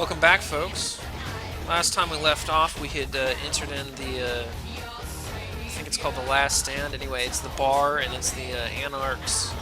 Welcome back, folks. Last time we left off, we had entered in the, I think it's called the Last Stand. Anyway, it's the bar, and it's the Anarch's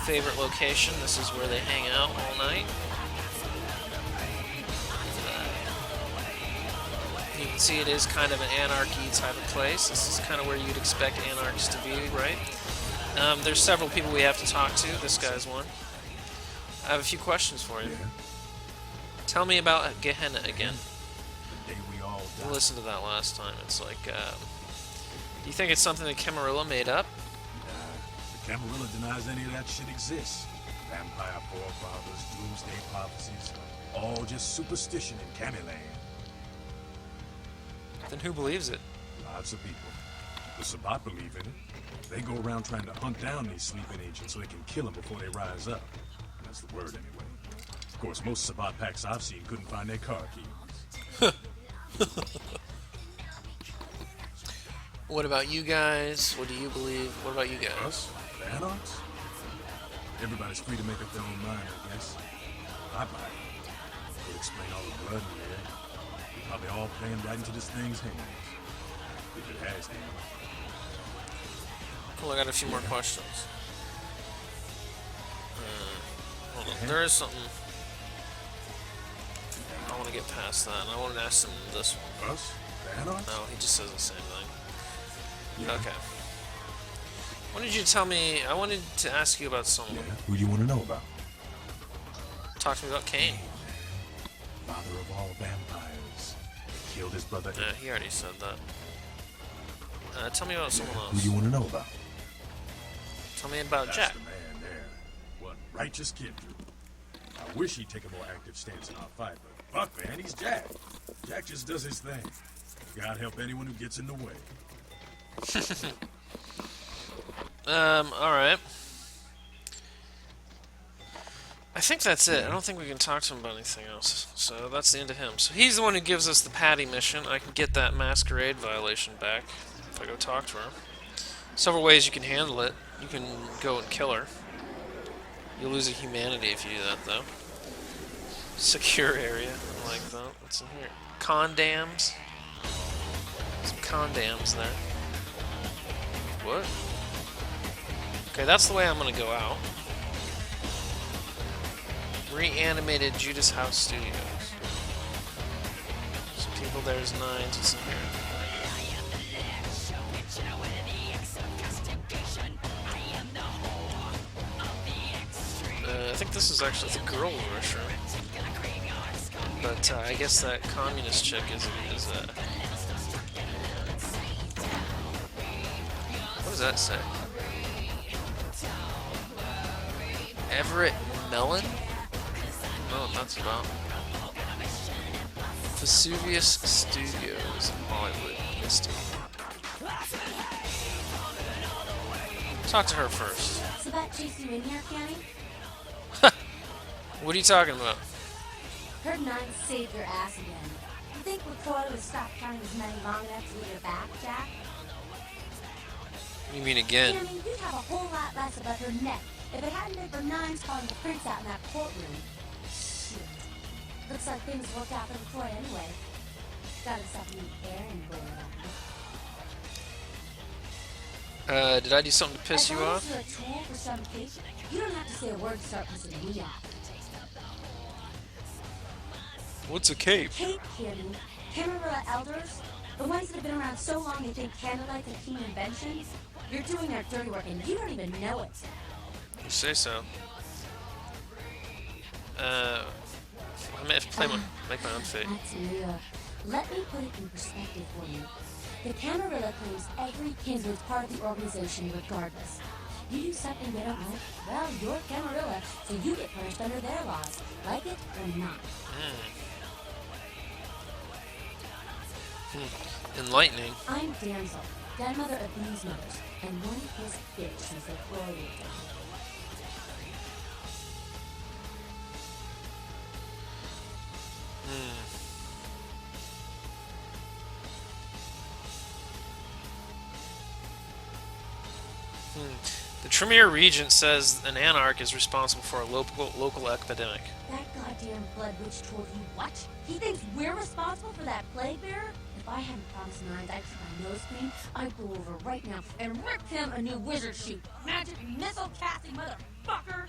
favorite location. This is where they hang out all night. You can see it is kind of an anarchy type of place. This is kind of where you'd expect anarchs to be, right? There's several people we have to talk to. This guy's one. I have a few questions for you. Tell me about Gehenna again. We listened to that last time. It's like, do you think it's something that Camarilla made up? The Camarilla denies any of that shit exists. Vampire forefathers, doomsday prophecies, all just superstition in Camiland. Then who believes it? Lots of people. The Sabbat believe in it. They go around trying to hunt down these sleeping agents so they can kill them before they rise up. That's the word anyway. Of course, most Sabbat packs I've seen couldn't find their car keys. What about you guys? What do you believe? What about you guys? Us? The Anarchs? Everybody's free to make up their own mind, I guess. I buy it. Would explain all the blood in the air. We probably all playing right into this thing's hands. If it has hands. Cool, I got a few more questions. Hold on. There is something. I want to get past that, and I want to ask him this one. Us? The Anarchs? No, he just says the same thing. Yeah. Okay. Why did you tell me? I wanted to ask you about someone. Yeah. Who do you want to know about? Talk to me about Cain. Father of all vampires. Killed his brother. He already said that. Tell me about someone Who else. do you want to know about? Tell me about That's Jack. the man there. What righteous kid. I wish he'd take a more active stance in our fight, but fuck, man, he's Jack. Jack just does his thing. God help anyone who gets in the way. Alright. I think that's it. I don't think we can talk to him about anything else. So that's the end of him. So he's the one who gives us the Patty mission. I can get that masquerade violation back if I go talk to her. Several ways you can handle it. You can go and kill her. You'll lose a humanity if you do that, though. Secure area. I like that. What's in here? Condams. Some condams there. What? Okay, that's the way I'm gonna go out. Reanimated Judas House Studios. Some people, there's 9. What's in here? I think this is actually the girls' restroom. But I guess that communist chick is what does that say? Everett Mellon? I don't know what that's about. Vesuvius Studios in Hollywood, Misty. Talk to her first. So that chased you in here, Canny? What are you talking about? Heard Nine saved your ass again. You think LaCroix would stop counting his money long enough to get her back, Jack? You mean again? Canny, you'd have a whole lot less above her neck if it hadn't been for Nine's calling the prince out in that courtroom. Shit. Looks like things worked out for LaCroix anyway. Got himself a new errand going on. Did I do something to piss you As long off? as you're a tool for some kid, you don't have to say a word to start pissing me off. What's a cape? Cape Candy, Camarilla elders, the ones that have been around so long they think candlelight's a keen invention, you're doing their dirty work and you don't even know it. You say so. I may have to make my own fate. That's real. Let me put it in perspective for you. The Camarilla claims every kindred's part of the organization regardless. You do something they don't like, well, you're Camarilla, so you get punished under their laws, like it or not. Enlightening. I'm Damsel, grandmother of these mothers, and one of his bitch since they quarreled. The Tremere Regent says an anarch is responsible for a local epidemic. That goddamn damn blood witch told you what? He thinks we're responsible for that plague bearer? If I hadn't promised Nines I'd keep my nose clean, I'd go over right now and rip him a new wizard shoot. Magic missile casting motherfucker!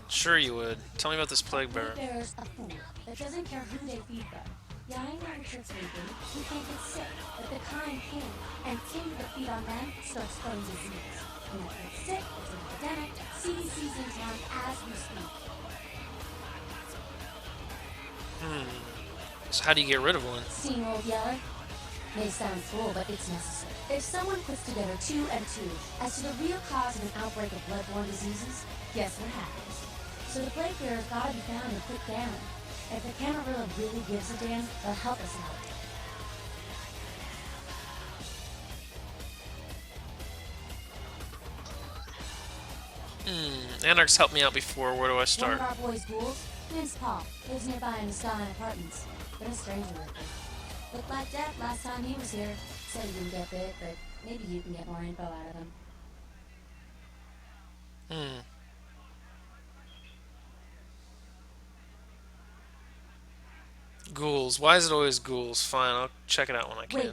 Sure you would. Tell me about this plague Plague bearer. bearer's a fool that doesn't care who they feed them. Yeah, I know what you're thinking. He can't get sick, but the kind can. And any that feed on them starts spreading disease. When it gets sick, it's an epidemic. CDC's in town as we speak. So how do you get rid of one? Seen old Yeller? May sound cool, but it's necessary. If someone puts together 2 and 2 as to the real cause of an outbreak of bloodborne diseases, guess what happens? So the plague bearer's gotta be found and put down. If the Camarilla really gives a damn, they'll help us out. Anarch's helped me out before. Where do I One start? of our boys' ghouls, name's Paul, lives nearby in the Skyline Apartments. But a stranger lately. Looked like death last time he was here. Said he didn't get bit, but maybe you can get more info out of him. Ghouls. Why is it always ghouls? Fine, I'll check it out when I can. Wait,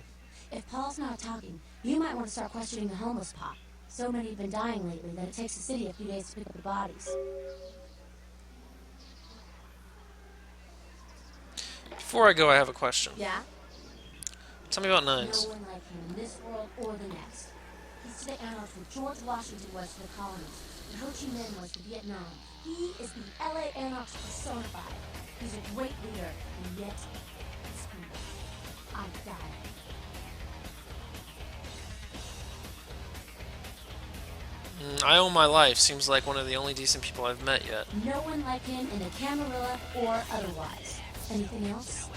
if Paul's not talking, you might want to start questioning the homeless pop. So many have been dying lately that it takes the city a few days to pick up the bodies. Before I go, I have a question. Yeah? Tell me about Nines. No one like him in this world or the next. He's to the anarchs what George Washington was to the colonies, and Ho Chi Minh was to Vietnam. He is the LA anarchs personified. He's a great leader, and yet, it's humble. I die. I owe my life. Seems like one of the only decent people I've met yet. No one like him in the Camarilla or otherwise. Anything else?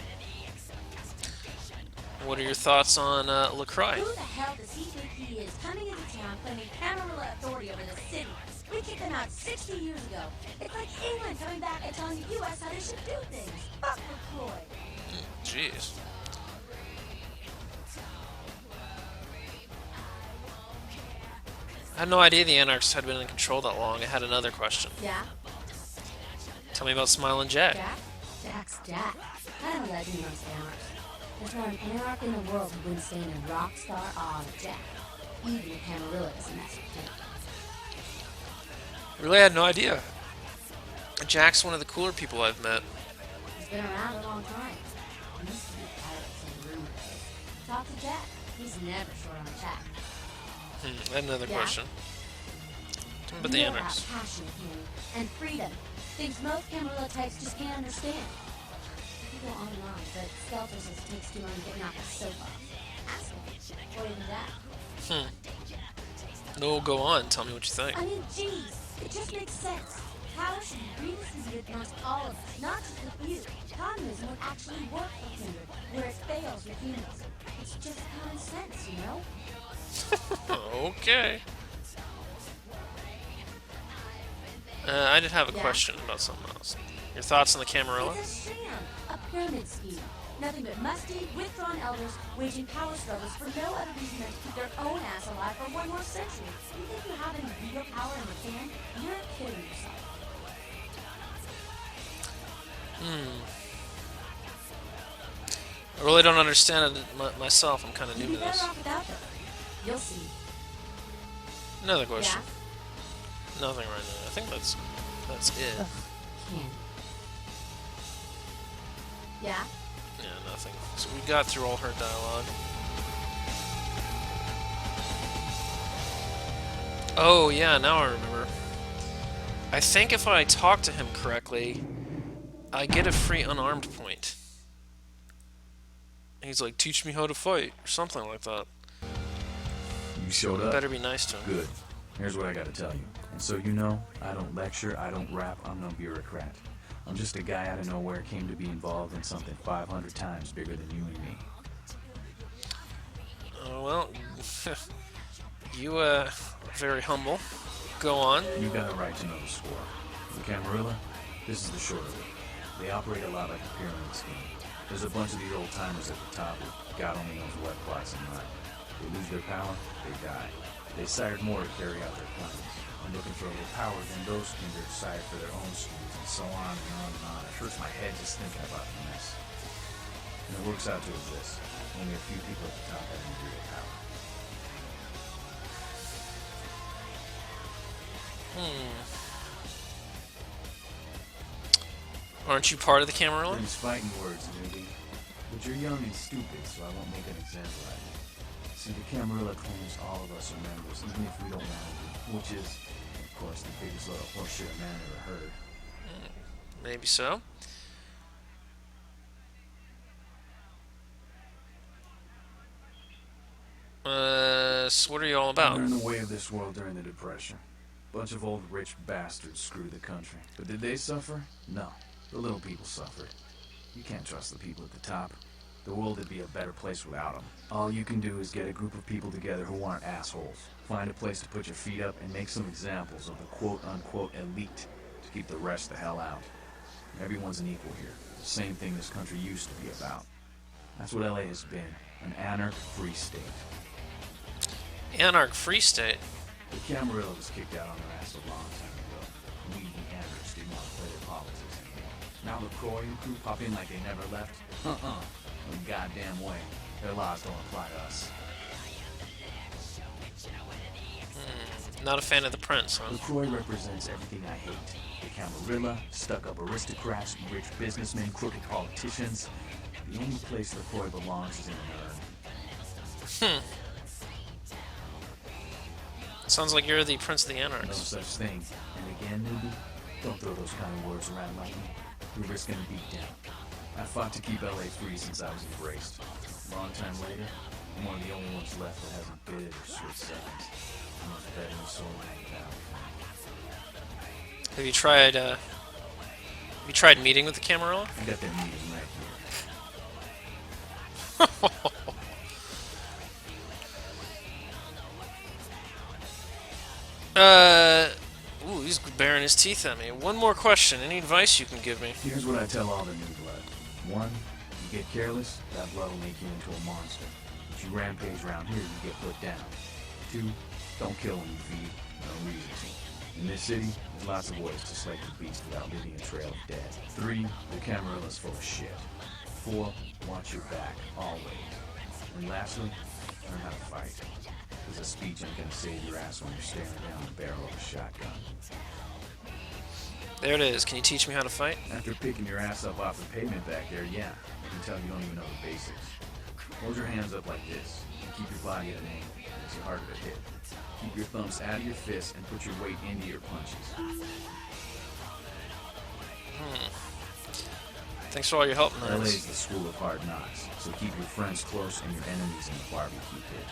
What are your thoughts on LaCroix? Who the hell does he think he is, coming into town claiming Camarilla authority over the city? We kicked them out 60 years ago. It's like England coming back and telling the U.S. how they should do things. Fuck LaCroix. Jeez. I had no idea the Anarchs had been in control that long. I had another question. Yeah? Tell me about Smiling Jack. Jack? Jack's Jack. Kind of a legend amongst anarchs. There's not an anarch in the world who wouldn't stand in rock star awe of Jack. Even the Camarilla doesn't mess with him. Really had no idea. Jack's one of the cooler people I've met. He's been around a long time. He used to be pirates and rumors. Talk to Jack. He's never short on Jack. I had another Yeah? question. Tell me about the More about Anarchs. passion, Kenny, and freedom. Things most Camarilla types just can't understand. You go on and on, but Skelter says it takes too long to get knocked the soap off. Ask him. Or even that. No, go on. Tell me what you think. I mean, geez, it just makes sense. Power should be redistributed amongst all of us, not just the few. Communism would actually work for Kindred, where it fails with humans. It's just common sense, you know? Okay. I did have a Yeah? question about something else. Your thoughts on the Camarilla? It's a sham, a pyramid scheme. Nothing but musty, withdrawn elders waging power struggles for no other reason than to keep their own ass alive for one more century. You think you have any real power in the can? You're kidding yourself. I really don't understand it myself. I'm kind of You'd new be to better this. off without them. You'll see. Another question. Yeah? Nothing right now. I think that's it. Ugh, can. Yeah? Yeah, nothing. So we got through all her dialogue. Oh yeah, now I remember. I think if I talk to him correctly, I get a free unarmed point. He's like, teach me how to fight, or something like that. You showed up. Better be nice to him. Good. Here's what I gotta tell you. And so you know, I don't lecture, I don't rap, I'm no bureaucrat. I'm just a guy out of nowhere came to be involved in something 500 times bigger than you and me. Well, you, very humble. Go on. You got a right to know the score. The Camarilla, this is the short of it. They operate a lot like a pyramid scheme. There's a bunch of these old timers at the top with God only knows what plots in mind. They lose their power, they die. They sired more to carry out their plans. and looking for a little power, then those kindred decide for their own schemes, and so on and on and on. It hurts my head just thinking about the mess. And it works out to this. Only a few people at the top have any real power. Aren't you part of the Camarilla? These fighting words, newbie. But you're young and stupid, so I won't make an example out of you. See, the Camarilla claims all of us are members, even if we don't want to be, which is, of course, the biggest little horseshit man ever heard. Maybe so. So what are you all about? We're in the way of this world during the Depression. Bunch of old rich bastards screwed the country. But did they suffer? No. The little people suffered. You can't trust the people at the top. The world would be a better place without them. All you can do is get a group of people together who aren't assholes. Find a place to put your feet up and make some examples of the quote-unquote elite to keep the rest the hell out. Everyone's an equal here. The same thing this country used to be about. That's what LA has been. An anarch-free state. Anarch-free state? The Camarilla was kicked out on their ass a long time ago. We, the anarchs, didn't want to play their politics anymore. Now LaCroix and crew pop in like they never left? No goddamn way. Their laws don't apply to us. Not a fan of the Prince, huh? LaCroix represents everything I hate. The Camarilla, stuck-up aristocrats, rich businessmen, crooked politicians. The only place LaCroix belongs is in an urn. Sounds like you're the Prince of the No Anarchs. such thing. And again, newbie, don't throw those kind of words around like me. You're risking a beatdown. I fought to keep LA free since I was embraced. Long time later, I'm one of the only ones left that hasn't bid or switched seconds. I'm most betting soul now. Have you tried meeting with the Camarilla? I got that meeting right here. Ooh, he's baring his teeth at me. One more question. Any advice you can give me? Here's what I tell all the new blood. 1, you get careless, that blood will make you into a monster. If you rampage around here, you get put down. 2, don't kill when you feed. No reason to. In this city, there's lots of ways to slay the beast without leaving a trail of dead. 3, the Camarilla's full of shit. 4, watch your back, always. And lastly, learn how to fight. Because a speech ain't gonna save your ass when you're staring down the barrel of a shotgun. There it is. Can you teach me how to fight? After picking your ass up off the pavement back there, yeah, I can tell you don't even know the basics. Hold your hands up like this, and keep your body at an angle. Makes it harder to hit. Keep your thumbs out of your fists and put your weight into your punches. Thanks for all your help, LA man. is the school of hard knocks, so keep your friends close and your enemies in the barbecue pit.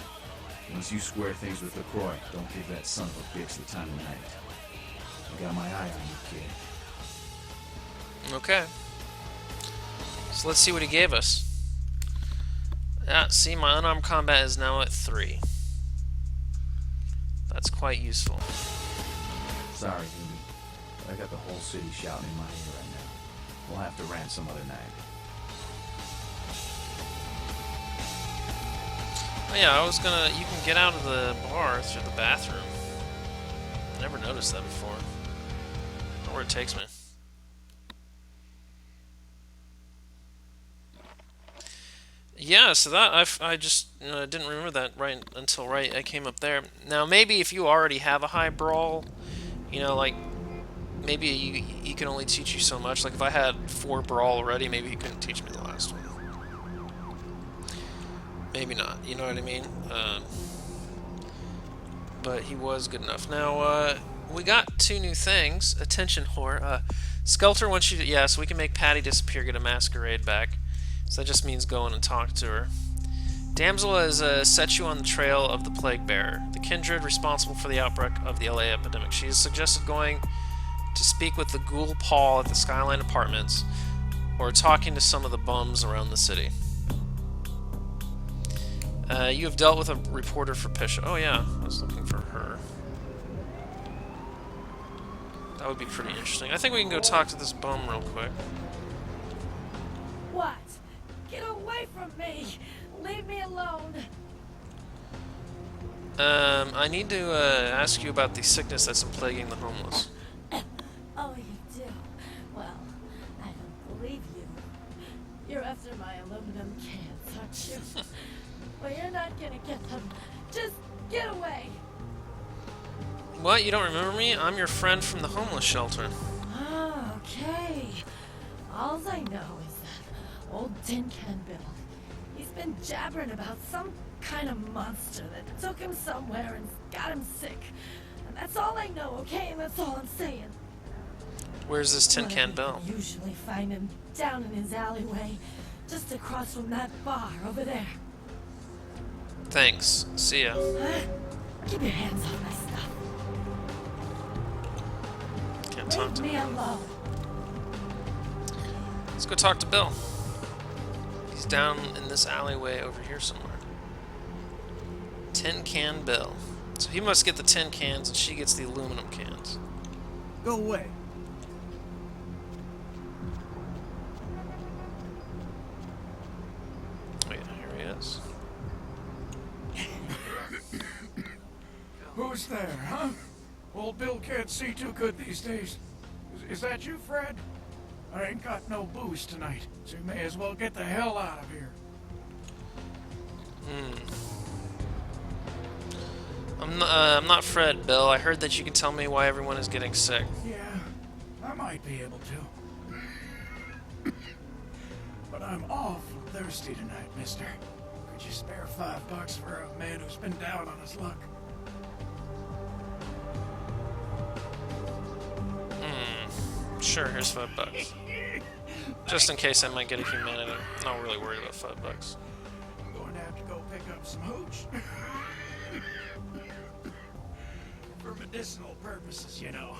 Once you square things with LaCroix, don't give that son of a bitch the time of night. I got my eye on you, kid. Okay. So let's see what he gave us. See, my unarmed combat is now at 3. That's quite useful. Sorry, Jimmy, but I got the whole city shouting in my ear right now. We'll have to rant some other night. Oh yeah, you can get out of the bar through the bathroom. I never noticed that before. I don't know where it takes me. Yeah, so that I just didn't remember that until I came up there. Now maybe if you already have a high brawl, like maybe he can only teach you so much. Like if I had 4 brawl already, maybe he couldn't teach me the last one. Maybe not. You know what I mean? But he was good enough. Now we got 2 new things. Attention, whore. Skelter wants you to so we can make Patty disappear, get a masquerade back. So that just means go in and talk to her. Damsel has set you on the trail of the Plague Bearer, the kindred responsible for the outbreak of the LA epidemic. She has suggested going to speak with the ghoul Paul at the Skyline Apartments, or talking to some of the bums around the city. You have dealt with a reporter for Pisha. Oh yeah, I was looking for her. That would be pretty interesting. I think we can go talk to this bum real quick. What? Get away from me! Leave me alone! I need to ask you about the sickness that's been plaguing the homeless. Oh, you do? Well, I don't believe you. You're after my aluminum cans, aren't you? Well, you're not gonna get them. Just get away. What? You don't remember me? I'm your friend from the homeless shelter. Oh, okay. All I know is that old Tin Can Bill. He's been jabbering about some kind of monster that took him somewhere and got him sick. And that's all I know, okay? And that's all I'm saying. Where's this Tin Can Bill? You usually find him down in his alleyway, just across from that bar over there. Thanks. See ya. Huh? Keep your hands off my stuff. Can't talk Leave to me him. alone. Let's go talk to Bill. He's down in this alleyway over here somewhere. Tin Can Bill. So he must get the tin cans and she gets the aluminum cans. Go away. Wait, here he is. Who's there, huh? Old Bill can't see too good these days. Is that you, Fred? I ain't got no booze tonight, so you may as well get the hell out of here. I'm not Fred, Bill. I heard that you can tell me why everyone is getting sick. Yeah, I might be able to. But I'm awful thirsty tonight, mister. Could you spare $5 for a man who's been down on his luck? Sure, here's $5. Just in case I might get a humanity. Not really worried about $5. I'm going to have to go pick up some hooch. For medicinal purposes, you know.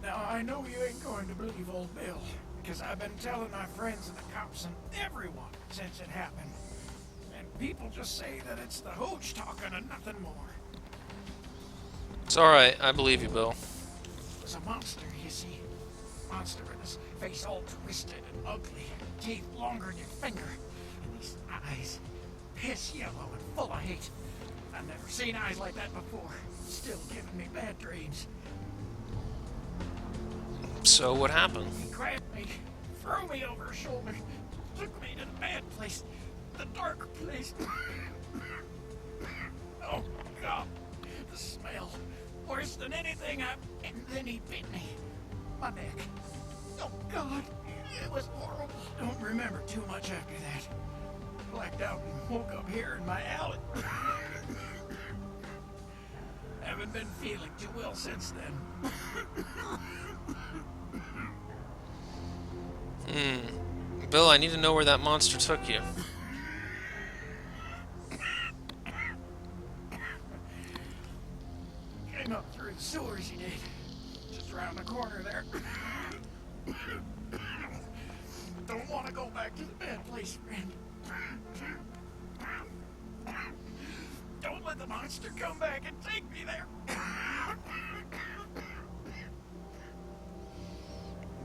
Now, I know you ain't going to believe old Bill, because I've been telling my friends and the cops and everyone since it happened. And people just say that it's the hooch talking and nothing more. It's alright, I believe you, Bill. It was a monster, you see. Monster with his face all twisted and ugly, teeth longer than your finger, and these eyes, piss yellow and full of hate. I've never seen eyes like that before. Still giving me bad dreams. So what happened? He grabbed me, threw me over his shoulder, took me to the bad place, the dark place. Oh, God, the smell. Worse than anything and then he bit me. My neck. Oh, God. It was horrible. Don't remember too much after that. Blacked out and woke up here in my alley. Haven't been feeling too well since then. Bill, I need to know where that monster took you. Came up through the sewers, he did. Just around the corner there. Don't want to go back to the bad place, friend. Don't let the monster come back and take me there.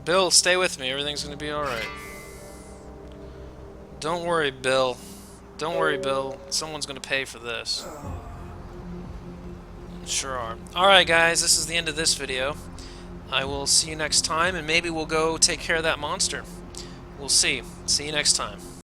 Bill, stay with me. Everything's gonna be alright. Don't worry, Bill. Don't worry, Bill. Someone's gonna pay for this. Sure are. Alright, guys, this is the end of this video. I will see you next time, and maybe we'll go take care of that monster. We'll see. See you next time.